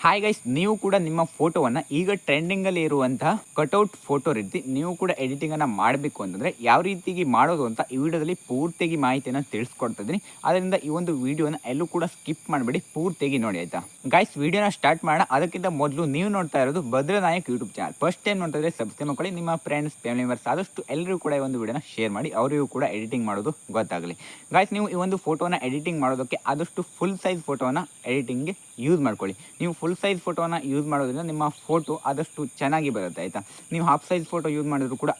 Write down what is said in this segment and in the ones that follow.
Hi guys, ನೀವು ಕೂಡ ನಿಮ್ಮ ಫೋಟೋವನ್ನು ಈಗ ಟ್ರೆಂಡಿಂಗಲ್ಲಿ ಇರುವಂತಹ ಕಟೌಟ್ ಫೋಟೋ ರೀತಿ ನೀವು ಕೂಡ ಎಡಿಟಿಂಗನ್ನು ಮಾಡಬೇಕು ಅಂತಂದರೆ ಯಾವ ರೀತಿಗೆ ಮಾಡೋದು ಅಂತ ಈ ವಿಡಿಯೋದಲ್ಲಿ ಪೂರ್ತಿಯಾಗಿ ಮಾಹಿತಿಯನ್ನು ತಿಳಿಸ್ಕೊಡ್ತಾ ಇದ್ದೀನಿ. ಅದರಿಂದ ಈ ಒಂದು ವಿಡಿಯೋನ ಎಲ್ಲೂ ಕೂಡ ಸ್ಕಿಪ್ ಮಾಡಬೇಡಿ, ಪೂರ್ತಿಯಾಗಿ ನೋಡಿ ಆಯಿತಾ. ಗೈಸ್, ವಿಡಿಯೋನ ಸ್ಟಾರ್ಟ್ ಮಾಡೋಣ. ಅದಕ್ಕಿಂತ ಮೊದಲು ನೀವು ನೋಡ್ತಾ ಇರೋದು ಭದ್ರನಾಯಕ್ ಯೂಟ್ಯೂಬ್ ಚಾನಲ್. ಫಸ್ಟ್ ಟೈಮ್ ನೋಡ್ತಾ ಇದ್ರೆ ಸಬ್ಸ್ಕ್ರೈಬ್ ಮಾಡ್ಕೊಳ್ಳಿ. ನಿಮ್ಮ ಫ್ರೆಂಡ್ಸ್, ಫ್ಯಾಮಿಲಿ ಮೆಂಬರ್ಸ್ ಆದಷ್ಟು ಎಲ್ಲರಿಗೂ ಕೂಡ ಈ ಒಂದು ವಿಡಿಯೋನ ಶೇರ್ ಮಾಡಿ, ಅವರಿಗೂ ಕೂಡ ಎಡಿಟಿಂಗ್ ಮಾಡೋದು ಗೊತ್ತಾಗಲಿ. ಗೈಸ್, ನೀವು ಈ ಒಂದು ಫೋಟೋನ ಎಡಿಟಿಂಗ್ ಮಾಡೋದಕ್ಕೆ ಆದಷ್ಟು ಫುಲ್ ಸೈಜ್ ಫೋಟೋನ ಎಡಿಟಿಂಗ್ಗೆ ಯೂಸ್ ಮಾಡ್ಕೊಳ್ಳಿ. ನೀವು ಫುಲ್ ಸೈಜ್ ಫೋಟೋನ ಯೂಸ್ ಮಾಡೋದ್ರಿಂದ ನಿಮ್ಮ ಫೋಟೋ ಆದಷ್ಟು ಚೆನ್ನಾಗಿ ಬರುತ್ತೆ ಆಯಿತಾ. ನೀವು ಹಾಫ್ ಸೈಜ್ ಫೋಟೋ ಯೂಸ್ ಮಾಡಿದ್ರು ಕೂಡ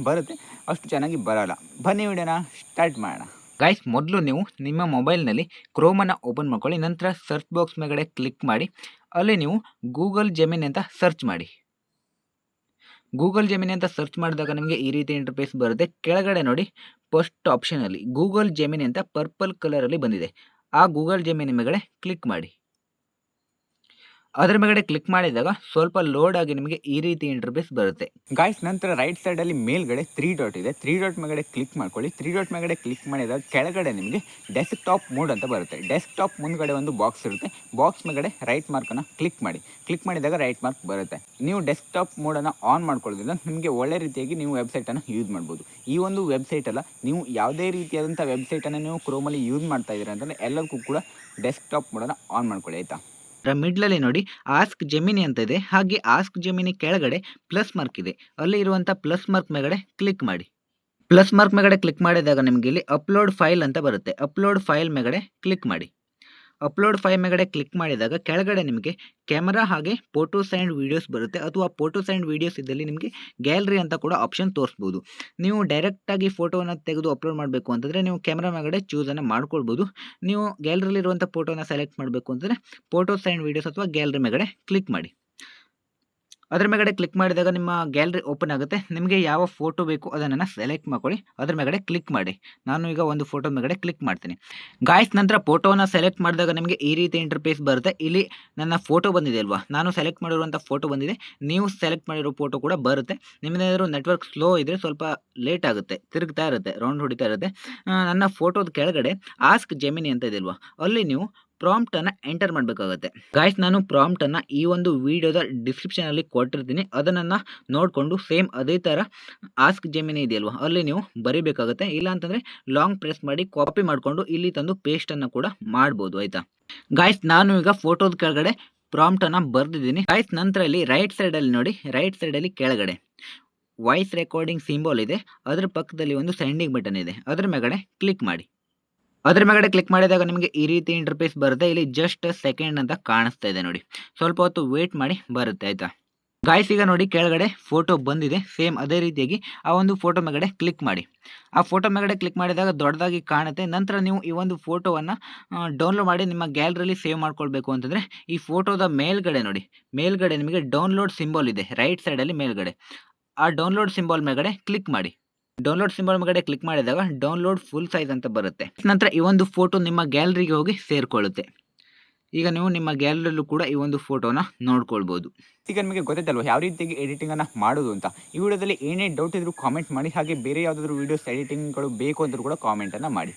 ಬರುತ್ತೆ, ಅಷ್ಟು ಚೆನ್ನಾಗಿ ಬರೋಲ್ಲ. ಬನ್ನಿ ವಿಡಿಯೋನ ಸ್ಟಾರ್ಟ್ ಮಾಡೋಣ. ಗೈಸ್, ಮೊದಲು ನೀವು ನಿಮ್ಮ ಮೊಬೈಲ್ನಲ್ಲಿ ಕ್ರೋಮನ್ನು ಓಪನ್ ಮಾಡ್ಕೊಳ್ಳಿ. ನಂತರ ಸರ್ಚ್ ಬಾಕ್ಸ್ ಮೇಲ್ಗಡೆ ಕ್ಲಿಕ್ ಮಾಡಿ, ಅಲ್ಲಿ ನೀವು ಗೂಗಲ್ ಜೆಮಿನಿ ಅಂತ ಸರ್ಚ್ ಮಾಡಿ. ಗೂಗಲ್ ಜೆಮಿನಿ ಅಂತ ಸರ್ಚ್ ಮಾಡಿದಾಗ ನಿಮಗೆ ಈ ರೀತಿ ಇಂಟರ್ಫೇಸ್ ಬರುತ್ತೆ. ಕೆಳಗಡೆ ನೋಡಿ, ಫಸ್ಟ್ ಆಪ್ಷನಲ್ಲಿ ಗೂಗಲ್ ಜೆಮಿನಿ ಅಂತ ಪರ್ಪಲ್ ಕಲರಲ್ಲಿ ಬಂದಿದೆ. ಆ ಗೂಗಲ್ ಜೆಮಿನಿ ಮೇಲ್ಗಡೆ ಕ್ಲಿಕ್ ಮಾಡಿ. ಅದರ ಮೇಲ್ಗಡೆ ಕ್ಲಿಕ್ ಮಾಡಿದಾಗ ಸ್ವಲ್ಪ ಲೋಡ್ ಆಗಿ ನಿಮಗೆ ಈ ರೀತಿ ಇಂಟರ್ಫೇಸ್ ಬರುತ್ತೆ. ಗಾಯ್ಸ್, ನಂತರ ರೈಟ್ ಸೈಡಲ್ಲಿ ಮೇಲ್ಗಡೆ 3 ಡಾಟ್ ಇದೆ. 3 ಡಾಟ್ ಮೇಲ್ಗಡೆ ಕ್ಲಿಕ್ ಮಾಡ್ಕೊಳ್ಳಿ. 3 ಡಾಟ್ ಮೇಲ್ಗಡೆ ಕ್ಲಿಕ್ ಮಾಡಿದಾಗ ಕೆಳಗಡೆ ನಿಮಗೆ ಡೆಸ್ಕ್ಟಾಪ್ ಮೋಡ್ ಅಂತ ಬರುತ್ತೆ. ಡೆಸ್ಕ್ಟಾಪ್ ಮುಂದ್ಗಡೆ ಒಂದು ಬಾಕ್ಸ್ ಇರುತ್ತೆ. ಬಾಕ್ಸ್ ಮೇಲ್ಗಡೆ ರೈಟ್ ಮಾರ್ಕನ್ನು ಕ್ಲಿಕ್ ಮಾಡಿ. ಕ್ಲಿಕ್ ಮಾಡಿದಾಗ ರೈಟ್ ಮಾರ್ಕ್ ಬರುತ್ತೆ. ನೀವು ಡೆಸ್ಕ್ಟಾಪ್ ಮೋಡನ್ನು ಆನ್ ಮಾಡ್ಕೊಳ್ಳೋದ್ರಿಂದ ನಿಮಗೆ ಒಳ್ಳೆ ರೀತಿಯಾಗಿ ನೀವು ವೆಬ್ಸೈಟನ್ನು ಯೂಸ್ ಮಾಡ್ಬೋದು. ಈ ಒಂದು ವೆಬ್ಸೈಟ್ ಅಲ್ಲ, ನೀವು ಯಾವುದೇ ರೀತಿಯಾದಂಥ ವೆಬ್ಸೈಟನ್ನು ನೀವು ಕ್ರೋಮಲ್ಲಿ ಯೂಸ್ ಮಾಡ್ತಾ ಇದ್ದೀರಾ ಅಂತಂದರೆ ಎಲ್ಲದಕ್ಕೂ ಕೂಡ ಡೆಸ್ಕ್ಟಾಪ್ ಮೋಡನ್ನು ಆನ್ ಮಾಡ್ಕೊಳ್ಳಿ ಆಯಿತಾ. ಮಿಡ್ಲಲ್ಲಿ ನೋಡಿ ಆಸ್ಕ್ ಜೆಮಿನಿ ಅಂತ ಇದೆ. ಹಾಗೆ ಆಸ್ಕ್ ಜೆಮಿನಿ ಕೆಳಗಡೆ ಪ್ಲಸ್ ಮಾರ್ಕ್ ಇದೆ. ಅಲ್ಲಿ ಇರುವಂಥ ಪ್ಲಸ್ ಮಾರ್ಕ್ ಮೇಲ್ಗಡೆ ಕ್ಲಿಕ್ ಮಾಡಿ. ಪ್ಲಸ್ ಮಾರ್ಕ್ ಮೇಲ್ಗಡೆ ಕ್ಲಿಕ್ ಮಾಡಿದಾಗ ನಿಮಗೆ ಇಲ್ಲಿ ಅಪ್ಲೋಡ್ ಫೈಲ್ ಅಂತ ಬರುತ್ತೆ. ಅಪ್ಲೋಡ್ ಫೈಲ್ ಮೇಲ್ಗಡೆ ಕ್ಲಿಕ್ ಮಾಡಿ. ಅಪ್ಲೋಡ್ ಫೈಲ್ ಮೇಲ್ಗಡೆ ಕ್ಲಿಕ್ ಮಾಡಿದಾಗ ಕೆಳಗಡೆ ನಿಮಗೆ ಕ್ಯಾಮರಾ ಹಾಗೆ ಫೋಟೋಸ್ ಆ್ಯಂಡ್ ವೀಡಿಯೋಸ್ ಬರುತ್ತೆ. ಅಥವಾ ಫೋಟೋಸ್ ಆ್ಯಂಡ್ ವೀಡಿಯೋಸ್ ಇದ್ದಲ್ಲಿ ನಿಮಗೆ ಗ್ಯಾಲರಿ ಅಂತ ಕೂಡ ಆಪ್ಷನ್ ತೋರಿಸ್ಬೋದು. ನೀವು ಡೈರೆಕ್ಟಾಗಿ ಫೋಟೋನ ತೆಗೆದು ಅಪ್ಲೋಡ್ ಮಾಡಬೇಕು ಅಂತಂದರೆ ನೀವು ಕ್ಯಾಮ್ರಾ ಮೇಲ್ಗಡೆ ಚೂಸನ್ನು ಮಾಡ್ಕೊಳ್ಬೋದು. ನೀವು ಗ್ಯಾಲರಿಲಿರುವಂಥ ಫೋಟೋನ ಸೆಲೆಕ್ಟ್ ಮಾಡಬೇಕು ಅಂತಂದರೆ ಫೋಟೋಸ್ ಆ್ಯಂಡ್ ವೀಡಿಯೋಸ್ ಅಥವಾ ಗ್ಯಾಲರಿ ಮೇಲ್ಗಡೆ ಕ್ಲಿಕ್ ಮಾಡಿ. ಅದ್ರ ಮೇಲ್ಗಡೆ ಕ್ಲಿಕ್ ಮಾಡಿದಾಗ ನಿಮ್ಮ ಗ್ಯಾಲರಿ ಓಪನ್ ಆಗುತ್ತೆ. ನಿಮಗೆ ಯಾವ ಫೋಟೋ ಬೇಕು ಅದನ್ನು ಸೆಲೆಕ್ಟ್ ಮಾಡ್ಕೊಳ್ಳಿ. ಅದ್ರ ಮೇಲ್ಗಡೆ ಕ್ಲಿಕ್ ಮಾಡಿ. ನಾನು ಈಗ ಒಂದು ಫೋಟೋ ಮೇಲ್ಗಡೆ ಕ್ಲಿಕ್ ಮಾಡ್ತೀನಿ. ಗಾಯ್ಸ್, ನಂತರ ಫೋಟೋನ ಸೆಲೆಕ್ಟ್ ಮಾಡಿದಾಗ ನಿಮಗೆ ಈ ರೀತಿ ಇಂಟರ್ಫೇಸ್ ಬರುತ್ತೆ. ಇಲ್ಲಿ ನನ್ನ ಫೋಟೋ ಬಂದಿದೆ ಅಲ್ವಾ, ನಾನು ಸೆಲೆಕ್ಟ್ ಮಾಡಿರುವಂಥ ಫೋಟೋ ಬಂದಿದೆ. ನೀವು ಸೆಲೆಕ್ಟ್ ಮಾಡಿರೋ ಫೋಟೋ ಕೂಡ ಬರುತ್ತೆ. ನಿಮ್ಮದೇನಾದರೂ ನೆಟ್ವರ್ಕ್ ಸ್ಲೋ ಇದ್ದರೆ ಸ್ವಲ್ಪ ಲೇಟ್ ಆಗುತ್ತೆ, ತಿರುಗ್ತಾ ಇರುತ್ತೆ, ರೌಂಡ್ ಹೊಡಿತಾ ಇರುತ್ತೆ. ನನ್ನ ಫೋಟೋದ ಕೆಳಗಡೆ ಆಸ್ಕ್ ಜೆಮಿನಿ ಅಂತ ಇದೆ ಅಲ್ವಾ, ಅಲ್ಲಿ ನೀವು ಪ್ರಾಂಪ್ಟನ್ನು ಎಂಟರ್ ಮಾಡಬೇಕಾಗುತ್ತೆ. ಗಾಯ್ಸ್, ನಾನು ಪ್ರಾಂಪ್ಟನ್ನು ಈ ಒಂದು ವಿಡಿಯೋದ ಡಿಸ್ಕ್ರಿಪ್ಷನಲ್ಲಿ ಕೊಟ್ಟಿರ್ತೀನಿ. ಅದನ್ನು ನೋಡಿಕೊಂಡು ಸೇಮ್ ಅದೇ ಥರ ಆಸ್ಕ್ ಜೆಮಿನಿ ಇದೆಯಲ್ವ, ಅಲ್ಲಿ ನೀವು ಬರೀಬೇಕಾಗುತ್ತೆ. ಇಲ್ಲ ಅಂತಂದರೆ ಲಾಂಗ್ ಪ್ರೆಸ್ ಮಾಡಿ ಕಾಪಿ ಮಾಡಿಕೊಂಡು ಇಲ್ಲಿ ತಂದು ಪೇಸ್ಟನ್ನು ಕೂಡ ಮಾಡ್ಬೋದು ಆಯಿತಾ. ಗಾಯ್ಸ್, ನಾನು ಈಗ ಫೋಟೋದ ಕೆಳಗಡೆ ಪ್ರಾಂಪ್ಟನ್ನು ಬರೆದಿದ್ದೀನಿ. ಗಾಯ್ಸ್, ನಂತರ ಇಲ್ಲಿ ರೈಟ್ ಸೈಡಲ್ಲಿ ನೋಡಿ, ರೈಟ್ ಸೈಡಲ್ಲಿ ಕೆಳಗಡೆ ವಾಯ್ಸ್ ರೆಕಾರ್ಡಿಂಗ್ ಸಿಂಬಲ್ ಇದೆ. ಅದರ ಪಕ್ಕದಲ್ಲಿ ಒಂದು ಸೆಂಡಿಂಗ್ ಬಟನ್ ಇದೆ. ಅದರ ಮೇಲ್ಗಡೆ ಕ್ಲಿಕ್ ಮಾಡಿ. ಅದ್ರ ಮೇಲ್ಗಡೆ ಕ್ಲಿಕ್ ಮಾಡಿದಾಗ ನಿಮಗೆ ಈ ರೀತಿ ಇಂಟರ್ಫೇಸ್ ಬರುತ್ತೆ. ಇಲ್ಲಿ ಜಸ್ಟ್ ಸೆಕೆಂಡ್ ಅಂತ ಕಾಣಿಸ್ತಾ ಇದೆ ನೋಡಿ, ಸ್ವಲ್ಪ ಹೊತ್ತು ವೇಟ್ ಮಾಡಿ ಬರುತ್ತೆ ಆಯಿತಾ. ಗಾಯ್ಸ್, ಈಗ ನೋಡಿ ಕೆಳಗಡೆ ಫೋಟೋ ಬಂದಿದೆ. ಸೇಮ್ ಅದೇ ರೀತಿಯಾಗಿ ಆ ಒಂದು ಫೋಟೋ ಮೇಲ್ಗಡೆ ಕ್ಲಿಕ್ ಮಾಡಿ. ಆ ಫೋಟೋ ಮೇಲ್ಗಡೆ ಕ್ಲಿಕ್ ಮಾಡಿದಾಗ ದೊಡ್ಡದಾಗಿ ಕಾಣುತ್ತೆ. ನಂತರ ನೀವು ಈ ಒಂದು ಫೋಟೋವನ್ನು ಡೌನ್ಲೋಡ್ ಮಾಡಿ ನಿಮ್ಮ ಗ್ಯಾಲರಿಯಲ್ಲಿ ಸೇವ್ ಮಾಡ್ಕೊಳ್ಬೇಕು ಅಂತಂದರೆ ಈ ಫೋಟೋದ ಮೇಲ್ಗಡೆ ನೋಡಿ, ಮೇಲ್ಗಡೆ ನಿಮಗೆ ಡೌನ್ಲೋಡ್ ಸಿಂಬಲ್ ಇದೆ ರೈಟ್ ಸೈಡಲ್ಲಿ ಮೇಲ್ಗಡೆ. ಆ ಡೌನ್ಲೋಡ್ ಸಿಂಬಲ್ ಮೇಲ್ಗಡೆ ಕ್ಲಿಕ್ ಮಾಡಿ. ಡೌನ್ಲೋಡ್ ಸಿಂಬಲ್ ಮೇಲ್ಗಡೆ ಕ್ಲಿಕ್ ಮಾಡಿದಾಗ ಡೌನ್ಲೋಡ್ ಫುಲ್ ಸೈಜ್ ಅಂತ ಬರುತ್ತೆ. ನಂತರ ಈ ಒಂದು ಫೋಟೋ ನಿಮ್ಮ ಗ್ಯಾಲರಿಗೆ ಹೋಗಿ ಸೇರಿಕೊಳ್ಳುತ್ತೆ. ಈಗ ನೀವು ನಿಮ್ಮ ಗ್ಯಾಲರಿಯಲ್ಲೂ ಕೂಡ ಈ ಒಂದು ಫೋಟೋನ ನೋಡ್ಕೊಳ್ಬೋದು. ಈಗ ನಿಮಗೆ ಗೊತ್ತೈತಲ್ವ ಯಾವ ರೀತಿಯಾಗಿ ಎಡಿಟಿಂಗನ್ನು ಮಾಡೋದು ಅಂತ. ಈ ವಿಡಿಯೋದಲ್ಲಿ ಏನೇ ಡೌಟ್ ಇದ್ರೂ ಕಾಮೆಂಟ್ ಮಾಡಿ. ಹಾಗೆ ಬೇರೆ ಯಾವುದಾದ್ರೂ ವೀಡಿಯೋಸ್ ಎಡಿಟಿಂಗ್ಗಳು ಬೇಕು ಅಂದರೂ ಕೂಡ ಕಾಮೆಂಟನ್ನು ಮಾಡಿ.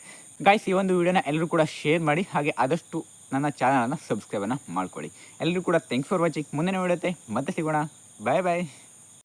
ಗಾಯ್ಸ್, ಈ ಒಂದು ವಿಡಿಯೋನ ಎಲ್ಲರೂ ಕೂಡ ಶೇರ್ ಮಾಡಿ. ಹಾಗೆ ಆದಷ್ಟು ನನ್ನ ಚಾನಲನ್ನು ಸಬ್ಸ್ಕ್ರೈಬನ್ನು ಮಾಡ್ಕೊಳ್ಳಿ. ಎಲ್ಲರೂ ಕೂಡ ಥ್ಯಾಂಕ್ಸ್ ಫಾರ್ ವಾಚಿಂಗ್. ಮುಂದಿನ ವಿಡಿಯೋತೆ ಮತ್ತೆ ಸಿಗೋಣ. ಬಾಯ್ ಬಾಯ್.